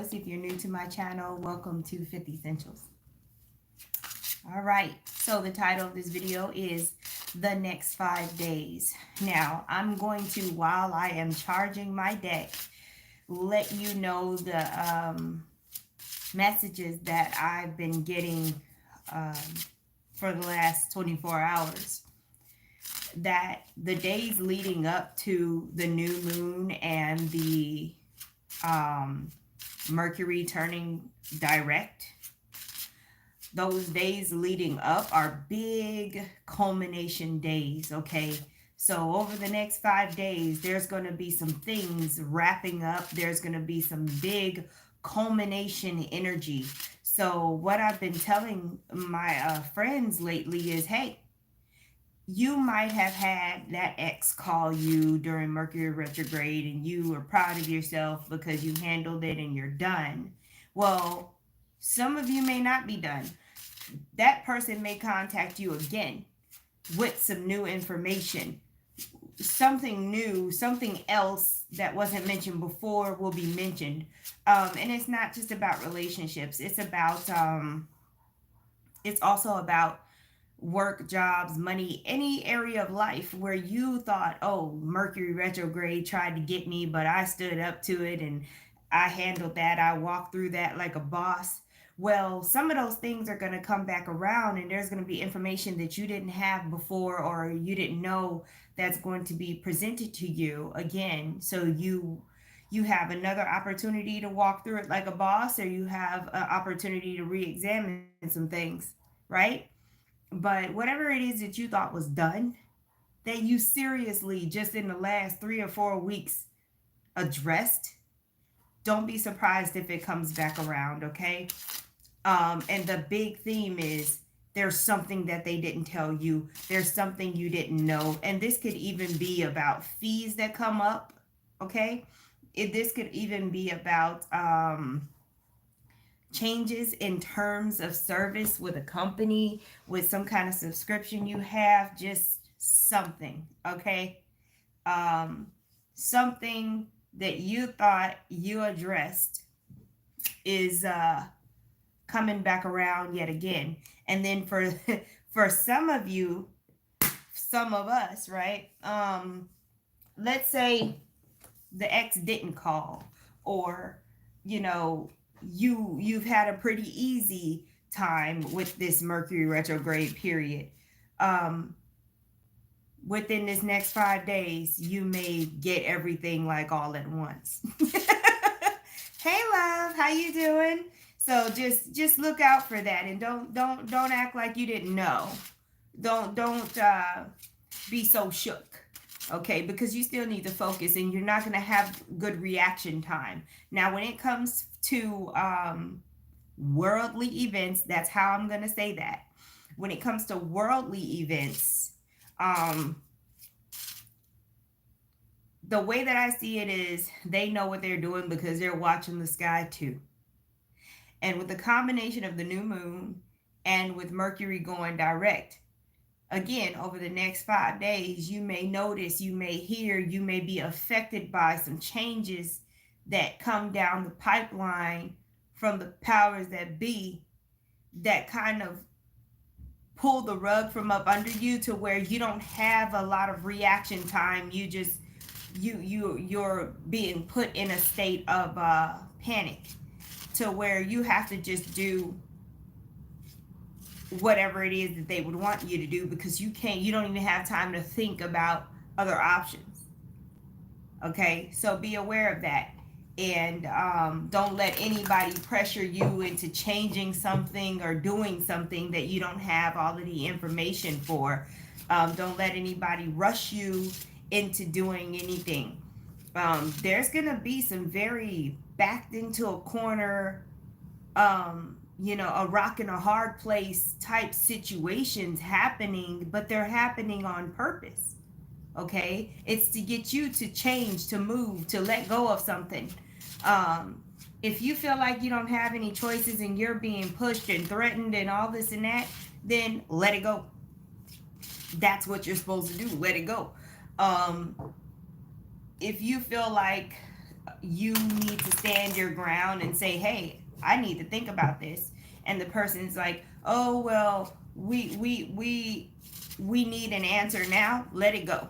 Joyce. If you're new to my channel, welcome to 50 Essentials. All right, so the title of this video is The Next 5 Days. Now, I'm going to, while I am charging my deck, let you know the messages that I've been getting um, for the last 24 hours. That the days leading up to the new moon and the Mercury turning direct, those days leading up are big culmination days, okay? So over the next 5 days, there's going to be some things wrapping up. There's going to be some big culmination energy. So what I've been telling my friends lately is, hey, you might have had that ex call you during Mercury retrograde and you were proud of yourself because you handled it and you're done. Well, some of you may not be done. That person may contact you again with some new information. Something new, something else that wasn't mentioned before will be mentioned. And it's not just about relationships. It's also about work, jobs, money, any area of life where you thought, oh, Mercury retrograde tried to get me, but I stood up to it and I handled that. I walked through that like a boss. Well, some of those things are going to come back around, and there's going to be information that you didn't have before or you didn't know that's going to be presented to you again. So you have another opportunity to walk through it like a boss, or you have an opportunity to re-examine some things, right? But whatever it is that you thought was done, that you seriously just in the last 3 or 4 weeks addressed, don't be surprised if it comes back around, okay? And the big theme is there's something that they didn't tell you. There's something you didn't know. And this could even be about fees that come up, okay? This could even be about changes in terms of service with a company, with some kind of subscription you have, just something, okay? Something that you thought you addressed is coming back around yet again. And then for for some of you, some of us, right? Let's say the ex didn't call, or you know, you've had a pretty easy time with this Mercury retrograde period. Within this next 5 days, you may get everything like all at once. Hey love, how you doing? So just look out for that, and don't act like you didn't know. Don't be so shook, okay? Because you still need to focus, and you're not going to have good reaction time. Now, when it comes to worldly events, that's how I'm going to say that. When it comes to worldly events, the way that I see it is they know what they're doing because they're watching the sky too. And with the combination of the new moon and with Mercury going direct, again, over the next 5 days, you may notice, you may hear, you may be affected by some changes that come down the pipeline from the powers that be, that kind of pull the rug from up under you to where you don't have a lot of reaction time. You just you're being put in a state of panic, to where you have to just do whatever it is that they would want you to do, because you don't even have time to think about other options. Okay, so be aware of that. And don't let anybody pressure you into changing something or doing something that you don't have all of the information for. Don't let anybody rush you into doing anything. There's gonna be some very backed into a corner, a rock and a hard place type situations happening, but they're happening on purpose. Okay, it's to get you to change, to move, to let go of something. If you feel like you don't have any choices and you're being pushed and threatened and all this and that, then let it go. That's what you're supposed to do. Let it go. If you feel like you need to stand your ground and say, hey, I need to think about this. And the person's like, oh well, we need an answer now. Let it go.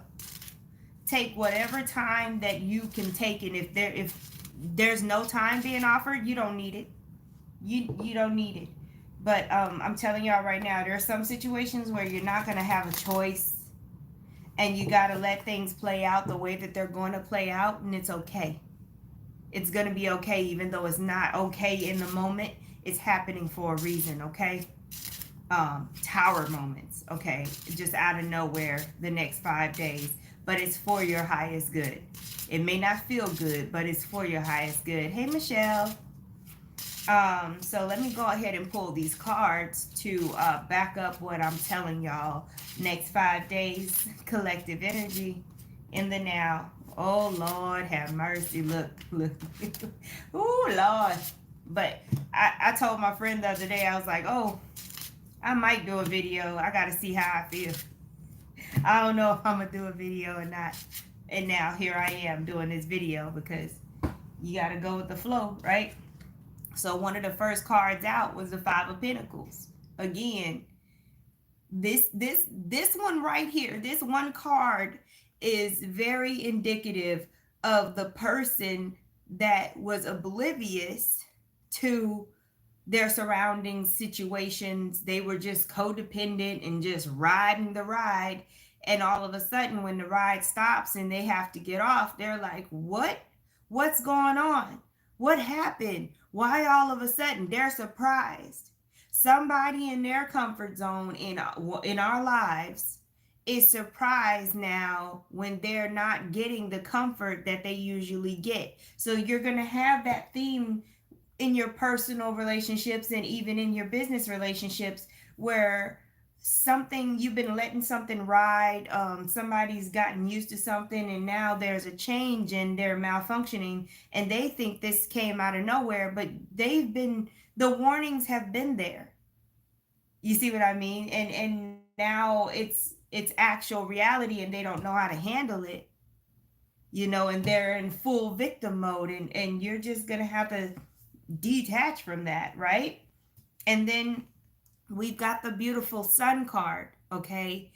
Take whatever time that you can take, and if there's no time being offered, you don't need it. You don't need it. But I'm telling y'all right now, there are some situations where you're not gonna have a choice, and you gotta let things play out the way that they're going to play out, and it's okay. It's gonna be okay, even though it's not okay in the moment. It's happening for a reason, okay? Tower moments, okay? Just out of nowhere the next 5 days, but it's for your highest good. It may not feel good, but it's for your highest good. Hey, Michelle. So let me go ahead and pull these cards to back up what I'm telling y'all. Next 5 days, collective energy in the now. Oh Lord, have mercy. Look, look. Oh Lord. But I told my friend the other day, I was like, oh, I might do a video. I gotta see how I feel. I don't know if I'm gonna do a video or not. And now here I am doing this video because you gotta go with the flow, right? So one of the first cards out was the Five of Pentacles. Again, this one right here, this one card is very indicative of the person that was oblivious to their surrounding situations. They were just codependent and just riding the ride. And all of a sudden, when the ride stops and they have to get off, they're like, what? What's going on? What happened? Why all of a sudden? They're surprised. Somebody in their comfort zone in our lives is surprised now when they're not getting the comfort that they usually get. So you're going to have that theme in your personal relationships and even in your business relationships where something you've been letting something ride, somebody's gotten used to something and now there's a change and they're malfunctioning and they think this came out of nowhere, but the warnings have been there. You see what I mean? And now it's actual reality and they don't know how to handle it, and they're in full victim mode, and you're just gonna have to detach from that, right? And then we've got the beautiful Sun card, okay?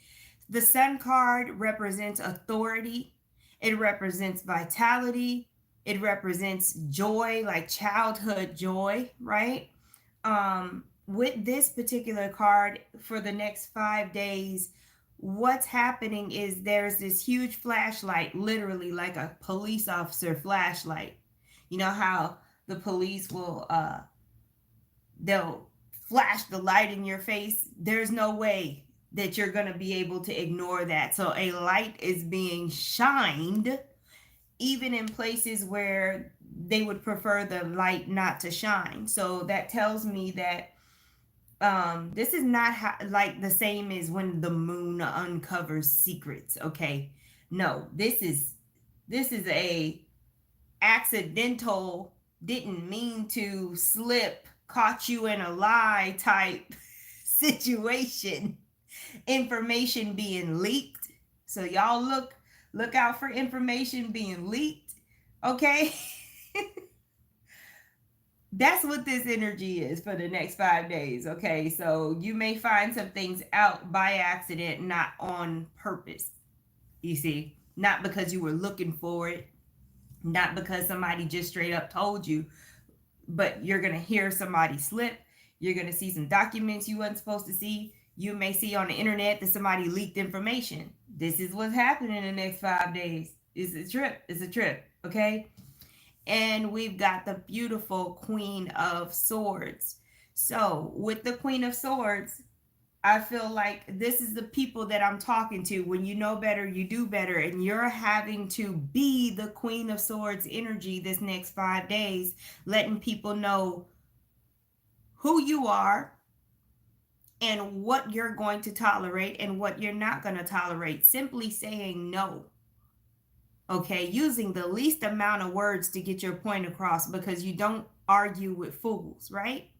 The Sun card represents authority, it represents vitality, it represents joy, like childhood joy, right? With this particular card for the next 5 days, what's happening is there's this huge flashlight, literally like a police officer flashlight. You know how the police will they'll flash the light in your face? There's no way that you're going to be able to ignore that. So a light is being shined even in places where they would prefer the light not to shine. So that tells me that this is not like the same as when the moon uncovers secrets, okay? No, this is a accidental, didn't mean to slip, caught you in a lie type situation. Information being leaked. So y'all look out for information being leaked, okay? That's what this energy is for the next 5 days, okay? So you may find some things out by accident, not on purpose. You see, not because you were looking for it, not because somebody just straight up told you, but you're going to hear somebody slip. You're going to see some documents you wasn't supposed to see. You may see on the internet that somebody leaked information. This is what's happening in the next 5 days. It's a trip. It's a trip, okay? And we've got the beautiful Queen of Swords. So with the Queen of Swords, I feel like this is the people that I'm talking to. When you know better, you do better. And you're having to be the Queen of Swords energy this next 5 days, letting people know who you are and what you're going to tolerate and what you're not going to tolerate. Simply saying no. Okay, using the least amount of words to get your point across because you don't argue with fools, right?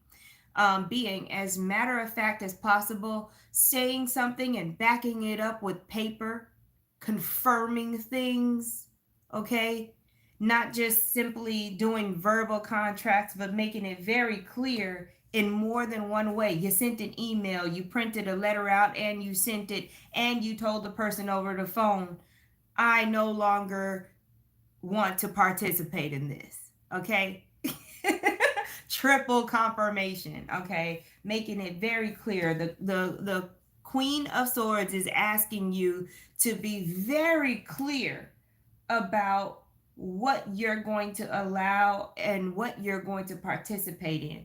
Being as matter of fact as possible, saying something and backing it up with paper, confirming things, okay? not just simply doing verbal contracts, but making it very clear in more than one way. You sent an email, you printed a letter out, and you sent it, and you told the person over the phone, I no longer want to participate in this. Okay. Triple confirmation. Okay. Making it very clear. The Queen of Swords is asking you to be very clear about what you're going to allow and what you're going to participate in,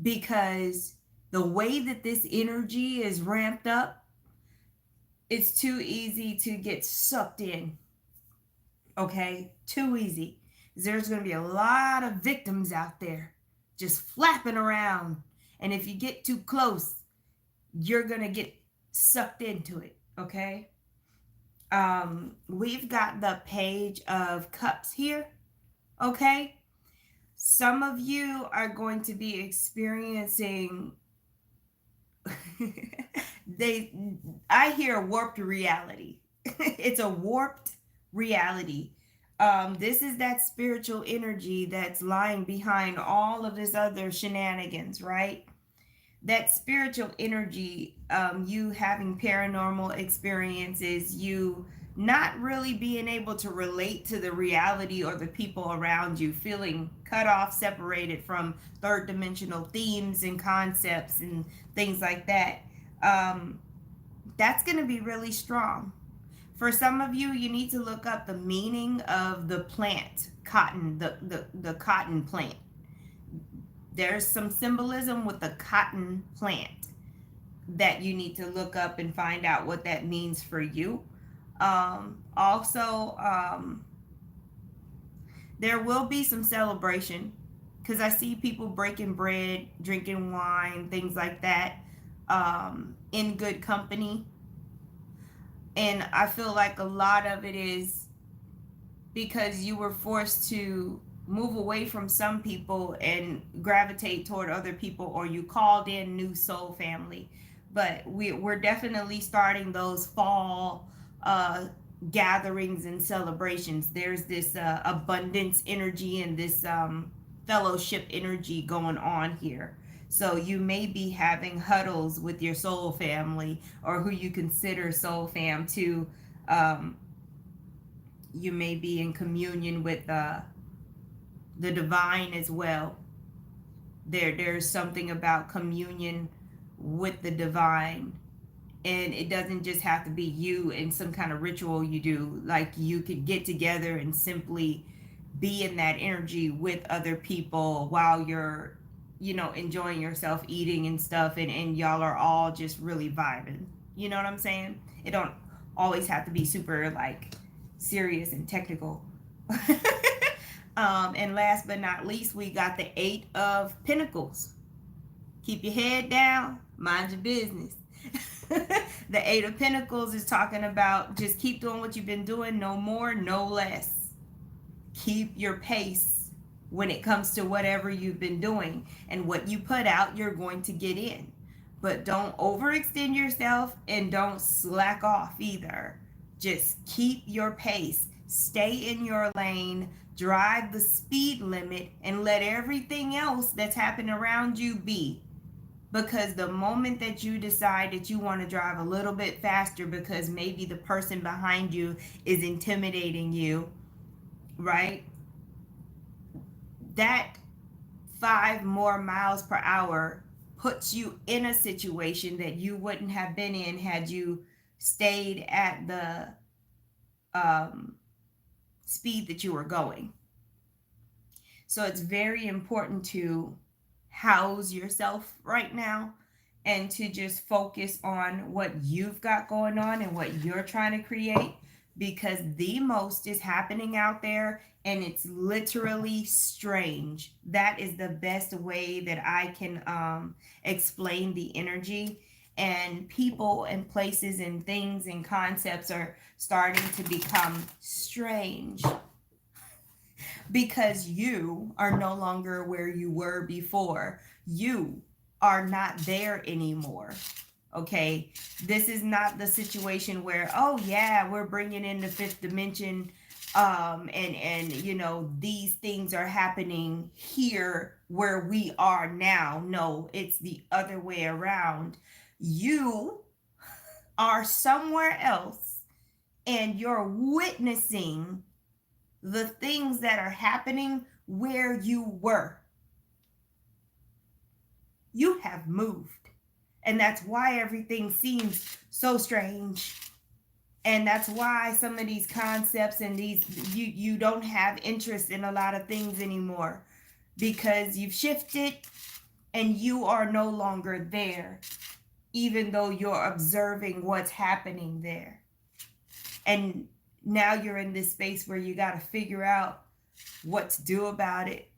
because the way that this energy is ramped up, it's too easy to get sucked in. Okay, too easy. There's going to be a lot of victims out there just flapping around, and if you get too close, you're going to get sucked into it. Okay. We've got the Page of Cups here. Okay. Some of you are going to be experiencing I hear warped reality. It's a warped reality. This is that spiritual energy that's lying behind all of this other shenanigans, right? That spiritual energy, you having paranormal experiences, you not really being able to relate to the reality or the people around you, feeling cut off, separated from third dimensional themes and concepts and things like that. That's going to be really strong. For some of you, you need to look up the meaning of the plant, cotton, the cotton plant. There's some symbolism with the cotton plant that you need to look up and find out what that means for you. Also, there will be some celebration, because I see people breaking bread, drinking wine, things like that, in good company. And I feel like a lot of it is because you were forced to move away from some people and gravitate toward other people, or you called in new soul family. But we're definitely starting those fall gatherings and celebrations. There's this abundance energy and this fellowship energy going on here. So you may be having huddles with your soul family, or who you consider soul fam to. You may be in communion with the divine as well. There's something about communion with the divine, and it doesn't just have to be you and some kind of ritual you do. Like, you could get together and simply be in that energy with other people while you're, enjoying yourself, eating and stuff, and y'all are all just really vibing. You know what I'm saying? It don't always have to be super like serious and technical. And last but not least, we got the Eight of Pentacles. Keep your head down, mind your business. The Eight of Pentacles is talking about just keep doing what you've been doing, no more, no less. Keep your pace when it comes to whatever you've been doing, and what you put out, you're going to get in. But don't overextend yourself, and don't slack off either. Just keep your pace, stay in your lane, drive the speed limit, and let everything else that's happening around you be. Because the moment that you decide that you want to drive a little bit faster because maybe the person behind you is intimidating you, right? That 5 more miles per hour puts you in a situation that you wouldn't have been in had you stayed at the speed that you were going. So it's very important to house yourself right now, and to just focus on what you've got going on and what you're trying to create, because the most is happening out there, and it's literally strange. That is the best way that I can explain the energy. And people and places and things and concepts are starting to become strange, because you are no longer where you were before. You are not there anymore. Okay, this is not the situation where, oh yeah, we're bringing in the fifth dimension And you know, these things are happening here where we are now. No, it's the other way around. You are somewhere else and you're witnessing the things that are happening where you were. You have moved, and that's why everything seems so strange. And that's why some of these concepts and these, you don't have interest in a lot of things anymore, because you've shifted and you are no longer there, even though you're observing what's happening there. And now you're in this space where you got to figure out what to do about it.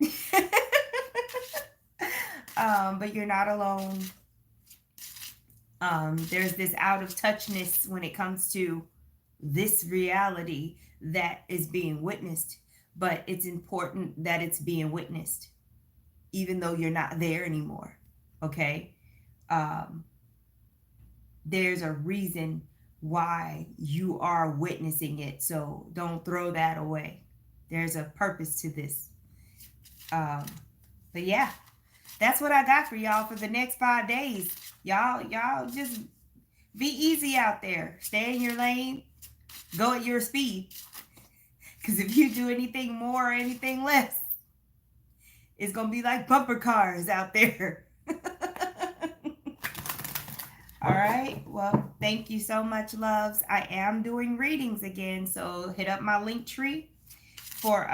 But you're not alone. There's this out of touchness when it comes to this reality that is being witnessed, but it's important that it's being witnessed, even though you're not there anymore. Okay? Um, there's a reason why you are witnessing it, so don't throw that away. There's a purpose to this. But yeah, that's what I got for y'all for the next 5 days. Y'all just be easy out there. Stay in your lane. Go at your speed. Because if you do anything more or anything less, it's going to be like bumper cars out there. All right. Well, thank you so much, loves. I am doing readings again. So hit up my link tree for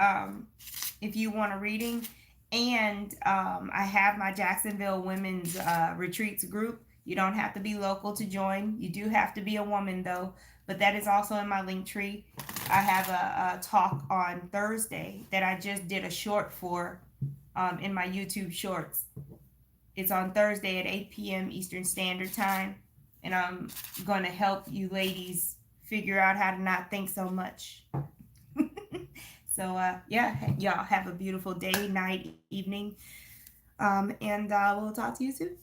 if you want a reading. And I have my Jacksonville Women's Retreats group. You don't have to be local to join. You do have to be a woman, though. But that is also in my link tree. I have a talk on Thursday that I just did a short for in my YouTube shorts. It's on Thursday at 8 p.m. Eastern Standard Time. And I'm going to help you ladies figure out how to not think so much. So, yeah, y'all have a beautiful day, night, evening. And we'll talk to you soon.